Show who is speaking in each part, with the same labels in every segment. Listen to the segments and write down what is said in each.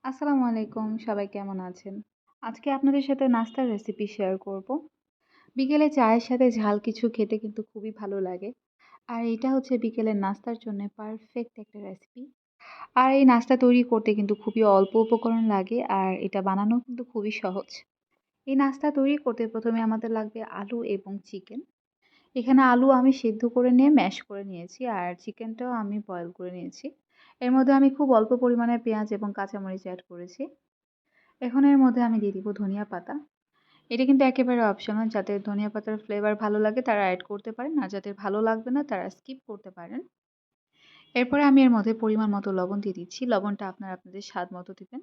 Speaker 1: আসসালামু আলাইকুম। সবাই কেমন আছেন? আজকে আপনাদের সাথে নাস্তার রেসিপি শেয়ার করব। বিকেলে চায়ের সাথে ঝাল কিছু খেতে কিন্তু খুবই ভালো লাগে। আর এটা হচ্ছে বিকেলের নাস্তার জন্য পারফেক্ট একটা রেসিপি। আর এই নাস্তা তৈরি করতে কিন্তু খুবই অল্প উপকরণ লাগে আর এটা বানানো কিন্তু খুবই সহজ। এই নাস্তা তৈরি করতে প্রথমে আমাদের লাগবে আলু এবং চিকেন। এখানে আলু আমি সেদ্ধ করে নিয়ে ম্যাশ করে নিয়েছি আর চিকেনটাও আমি বয়েল করে নিয়েছি। এর মধ্যে আমি খুব অল্প পরিমাণে পেঁয়াজ এবং কাঁচামরিচ এড করেছি। এখন এর মধ্যে আমি দিয়ে দিব ধনিয়া পাতা। এটা কিন্তু একেবারে অপশনাল। যাদের ধনিয়া পাতার ফ্লেভার ভালো লাগে তারা এড করতে পারেন। আর যাদের ভালো লাগবে না তারা স্কিপ করতে পারেন। এরপরে আমি এর মধ্যে পরিমাণ মতো লবণ দিয়ে দিচ্ছি। লবণটা আপনারা আপনাদের স্বাদ মতো দিবেন।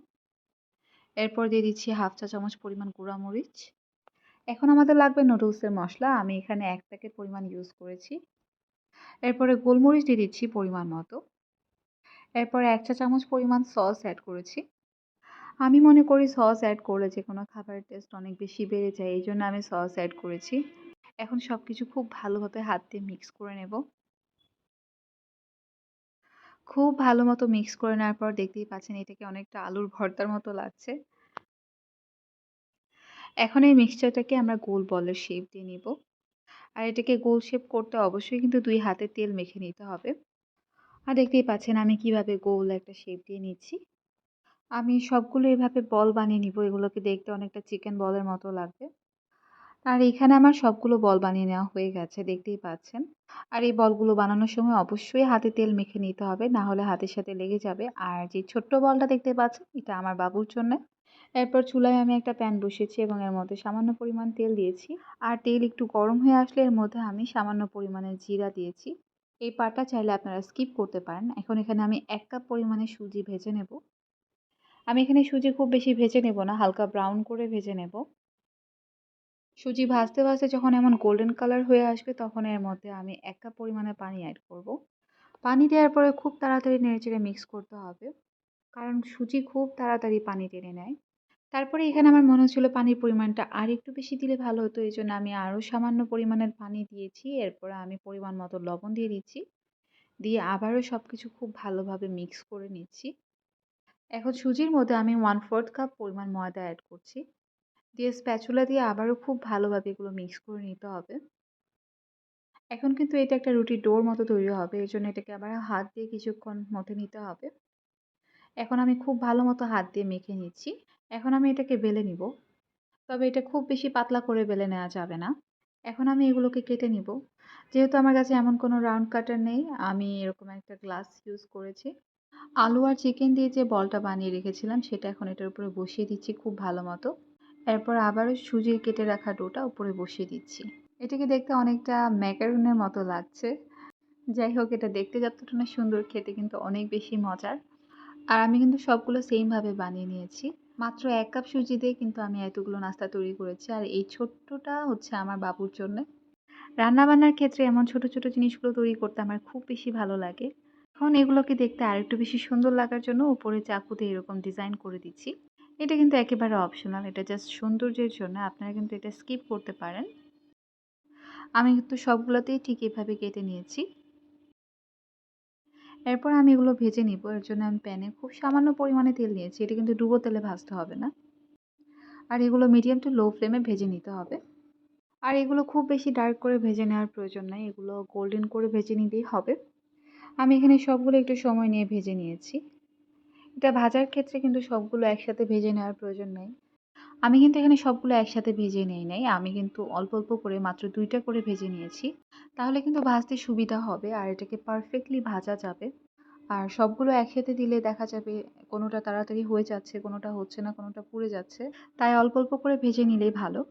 Speaker 1: এরপর দিয়ে দিচ্ছি 1/2 চা চামচ পরিমাণ গুঁড়া মরিচ। এখন আমাদের লাগবে নুডলসের মসলা। আমি এখানে 1 প্যাকেট পরিমাণ ইউজ করেছি। এরপরে গোলমরিচ দিয়ে দিচ্ছি পরিমাণ মতো। এরপরে 1 চা চামচ পরিমাণ সস এড করেছি। আমি মনে করি সস এড করলে যেকোনো খাবারের টেস্ট অনেক বেশি বেড়ে যায়। এইজন্য আমি সস এড করেছি। এখন সবকিছু খুব ভালোভাবে হাত দিয়ে মিক্স করে নেব। খুব ভালো মতো মিক্স করে নেওয়ার পর দেখতেই পাচ্ছেন এটাকে অনেকটা আলুর ভর্তার মতো লাগছে। এখন এই মিক্সচারটাকে আমরা গোল বলের শেপ দিয়ে নিব। আর এটাকে গোল শেপ করতে অবশ্যই কিন্তু 2 হাতে তেল মেখে নিতে হবে। আর দেখতেই পাচ্ছেন আমি কিভাবে গোল একটা শেপ দিয়ে নিচ্ছি। আমি সবগুলো এভাবে বল বানিয়ে নিব। এগুলোকে দেখতে অনেকটা চিকেন বলের মতো লাগবে। আর এখানে আমার সবগুলো বল বানিয়ে নেওয়া হয়ে গেছে দেখতেই পাচ্ছেন। আর এই বলগুলো বানানোর সময় অবশ্যই হাতে তেল মেখে নিতে হবে, না হলে হাতের সাথে লেগে যাবে। আর যে ছোট্ট বলটা দেখতে পাচ্ছেন এটা আমার বাবুর জন্য। এরপর চুলায় আমি একটা প্যান বসিয়েছি এবং এর মধ্যে সামান্য পরিমাণ তেল দিয়েছি। আর তেল একটু গরম হয়ে আসলে এর মধ্যে আমি সামান্য পরিমাণে জিরা দিয়েছি। এই পার্টটা চাইলে আপনারা স্কিপ করতে পারেন। এখন এখানে আমি 1 কাপ পরিমাণে সুজি ভেজে নেব। আমি এখানে সুজি খুব বেশি ভেজে নেব না, হালকা ব্রাউন করে ভেজে নেব। সুজি ভাজতে ভাজতে যখন এমন গোল্ডেন কালার হয়ে আসবে তখন এর মধ্যে আমি 1 কাপ পরিমাণে পানি অ্যাড করব। পানি দেওয়ার পরে খুব তাড়াতাড়ি নেড়েচেড়ে মিক্স করতে হবে, কারণ সুজি খুব তাড়াতাড়ি পানি টেনে নেয়। তারপরে এখানে আমার মনে হচ্ছিল পানির পরিমাণটা আর একটু বেশি দিলে ভালো হতো, এই জন্য আমি আরও সামান্য পরিমাণের পানি দিয়েছি। এরপরে আমি পরিমাণ মতো লবণ দিয়ে দিচ্ছি, দিয়ে আবারও সব কিছু খুব ভালোভাবে মিক্স করে নিচ্ছি। এখন সুজির মধ্যে আমি 1/4 কাপ পরিমাণ ময়দা অ্যাড করছি, দিয়ে স্প্যাচুলা দিয়ে আবারও খুব ভালোভাবে এগুলো মিক্স করে নিতে হবে। এখন কিন্তু এটা একটা রুটির ডোর মতো তৈরি হবে। এজন্য এটাকে আবার হাত দিয়ে কিছুক্ষণ মথে নিতে হবে। এখন আমি খুব ভালো মতো হাত দিয়ে মেখে নিচ্ছি। এখন আমি এটাকে বেলে নিব। তবে এটা খুব বেশি পাতলা করে বেলে নেওয়া যাবে না। এখন আমি এগুলোকে কেটে নিব। যেহেতু আমার কাছে এমন কোনো রাউন্ড কাটার নেই, আমি এরকম একটা গ্লাস ইউজ করেছি। আলু আর চিকেন দিয়ে যে বলটা বানিয়ে রেখেছিলাম সেটা এখন এটার উপরে বসিয়ে দিচ্ছি খুব ভালো মতো। এরপর আবারও সুজির কেটে রাখা ডোটা উপরে বসিয়ে দিচ্ছি। এটাকে দেখতে অনেকটা ম্যাকারনের মতো লাগছে। যাই হোক, এটা দেখতে যতটা না সুন্দর, খেতে কিন্তু অনেক বেশি মজার। আর আমি কিন্তু সবগুলো সেম ভাবে বানিয়ে নিয়েছি। মাত্র 1 কাপ সুজি দিয়ে কিন্তু আমি এতগুলো নাস্তা তৈরি করেছি। আর এই ছোট্টটা হচ্ছে আমার বাবুর জন্য। রান্নাবান্নার ক্ষেত্রে এমন ছোট ছোট জিনিসগুলো তৈরি করতে আমার খুব বেশি ভালো লাগে। এখন এগুলোকে দেখতে আরেকটু বেশি সুন্দর লাগার জন্য উপরে চাকু দিয়ে এরকম ডিজাইন করে দিচ্ছি। এটা কিন্তু একেবারে অপশনাল, এটা জাস্ট সৌন্দর্যের জন্য, আপনারা কিন্তু এটা স্কিপ করতে পারেন। আমি কিন্তু সবগুলোতেই ঠিক এভাবে কেটে নিয়েছি। এরপর আমি এগুলো ভেজে নিব। এর জন্য আমি প্যানে খুব সামান্য পরিমাণে তেল নিয়েছি। এটা কিন্তু ডুবো তেলে ভাজতে হবে না। আর এগুলো মিডিয়াম টু লো ফ্লেমে ভেজে নিতে হবে। আর এগুলো খুব বেশি ডার্ক করে ভেজে নেওয়ার প্রয়োজন নাই। এগুলো গোল্ডেন করে ভেজে নিলেই হবে। আমি এখানে সবগুলো একটু সময় নিয়ে ভেজে নিয়েছি। এটা ভাজার ক্ষেত্রে কিন্তু সবগুলো একসাথে ভেজে নেওয়ার প্রয়োজন নাই। আমি কিন্তু এখানে সবগুলো একসাথে ভেজে নেই নাই। আমি কিন্তু অল্প অল্প করে মাত্র 2টা করে ভেজে নিয়েছি। তাহলে কিন্তু ভাজতে সুবিধা হবে আর এটাকে পারফেক্টলি ভাজা যাবে। আর সবগুলো একসাথে দিলে দেখা যাবে কোনোটা তাড়াতাড়ি হয়ে যাচ্ছে, কোনোটা হচ্ছে না, কোনোটা পুড়ে যাচ্ছে। তাই অল্প অল্প করে ভেজে নিলেই ভালো।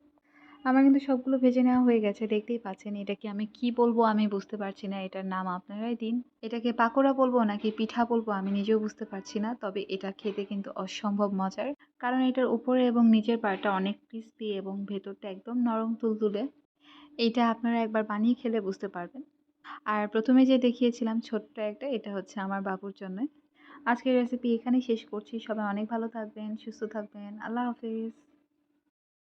Speaker 1: আমার কিন্তু সবগুলো ভেজে নেওয়া হয়ে গেছে, দেখতেই পাচ্ছেন। এটাকে আমি কি বলবো আমি বুঝতে পারছি না। এটার নাম আপনারাই দিন। এটাকে পাকোড়া বলবো নাকি পিঠা বলবো আমি নিজেও বুঝতে পারছি না। তবে এটা খেতে কিন্তু অসম্ভব মজার। কারণ এটার উপরে এবং নিচের পার্টটা অনেক ক্রিস্পি এবং ভেতরটা একদম নরম তুলতুলে। এইটা আপনারা একবার বানিয়ে খেলে বুঝতে পারবেন। আর প্রথমে যে দেখিয়েছিলাম ছোট্ট একটা, এটা হচ্ছে আমার বাবুর জন্য। আজকের রেসিপি এখানেই শেষ করছি। সবাই অনেক ভালো থাকবেন, সুস্থ থাকবেন। আল্লাহ হাফেজ।